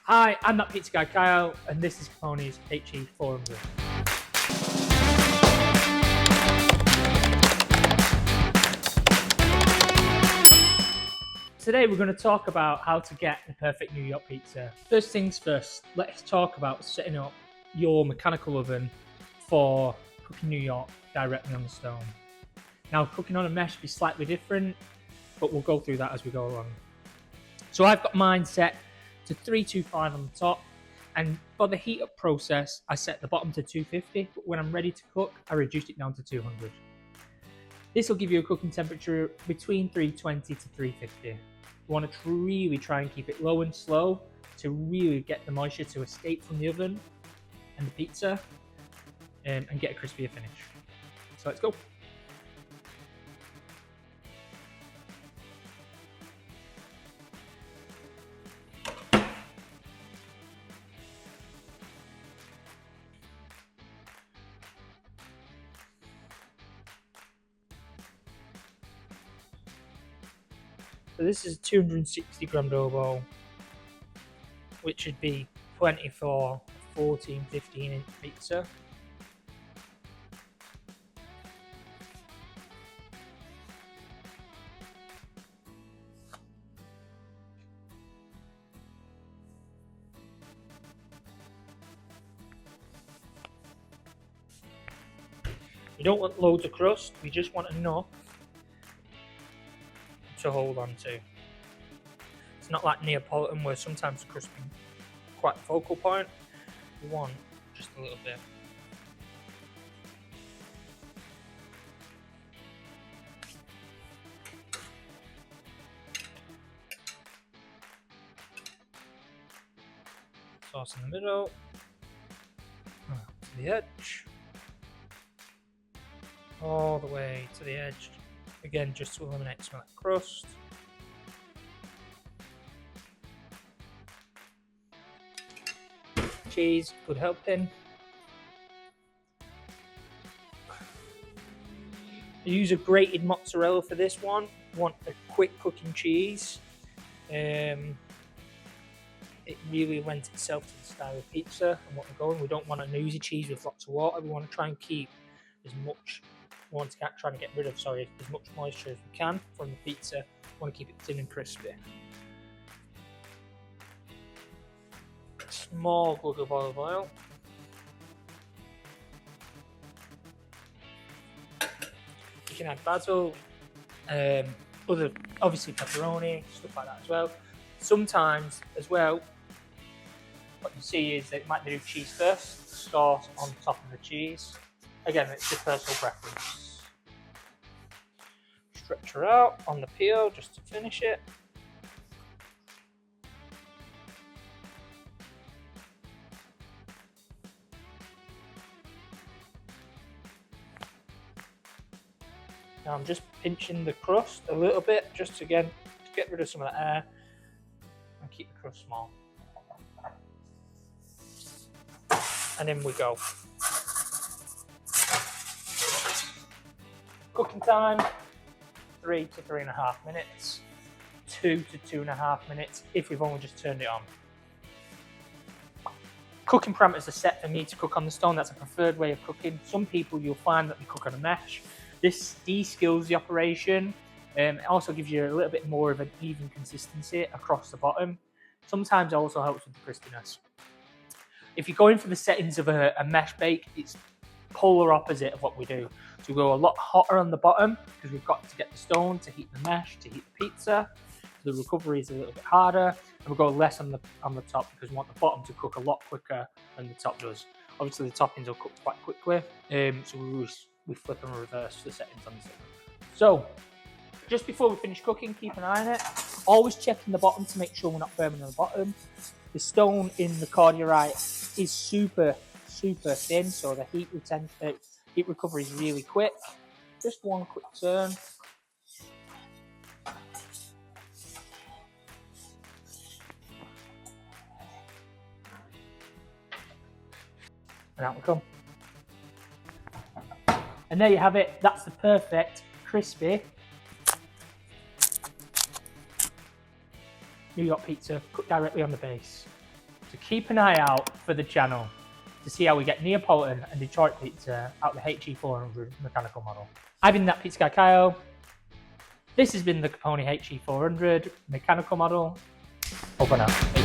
Hi, I'm that pizza guy Kyle, and this is Cuppone's HE400. Today we're going to talk about how to get the perfect New York pizza. First things first, let's talk about setting up your mechanical oven for cooking New York directly on the stone. Now, cooking on a mesh is slightly different, but we'll go through that as we go along. So I've got mine set to 325 on the top, and for the heat up process I set the bottom to 250, but when I'm ready to cook I reduced it down to 200. This will give you a cooking temperature between 320 to 350. You want to really try and keep it low and slow to really get the moisture to escape from the oven and the pizza and get a crispier finish. So let's go. So this is a 260 gram dough ball, which should be plenty for a 14-15 inch pizza. You don't want loads of crust, we just want enough to hold on to. It's not like Neapolitan where sometimes the crust can quite focal point. You want just a little bit. Sauce in the middle, to the edge, all the way to the edge. Again, just to eliminate some of that crust. Cheese, good helping. I use a grated mozzarella for this one. You want a quick cooking cheese. It really lends itself to the style of pizza and what we're going. We don't want an oozy cheese with lots of water. We want to try and keep as much. We want to try and get rid of, as much moisture as we can from the pizza. We want to keep it thin and crispy. A small glug of olive oil. You can add basil, other obviously pepperoni, stuff like that as well. Sometimes as well, what you see is that it might do cheese first, sauce on top of the cheese. Again, it's just personal preference. Stretch her out on the peel just to finish it. Now I'm just pinching the crust a little bit, just again to get rid of some of the air and keep the crust small. And in we go. Cooking time, 3 to 3.5 minutes, 2 to 2.5 minutes if we've only just turned it on. Cooking parameters are set for me to cook on the stone. That's a preferred way of cooking. Some people you'll find that they cook on a mesh. This de-skills the operation. It also gives you a little bit more of an even consistency across the bottom. Sometimes it also helps with the crispiness. If you're going for the settings of a mesh bake, it's polar opposite of what we do. So we go a lot hotter on the bottom because we've got to get the stone to heat the mesh, to heat the pizza. The recovery is a little bit harder, and we go less on the top because we want the bottom to cook a lot quicker than the top does. Obviously, the toppings will cook quite quickly, so we flip and reverse the settings on the second. So, just before we finish cooking, keep an eye on it. Always checking the bottom to make sure we're not burning on the bottom. The stone in the cardiorite is super thin, so the heat recovery is really quick. Just one quick turn. And out we come. And there you have it. That's the perfect crispy New York pizza cooked directly on the base. So keep an eye out for the channel to see how we get Neapolitan and Detroit pizza out of the HE400 mechanical model. I've been that pizza guy Kyle. This has been the Cuppone HE400 mechanical model. Over now.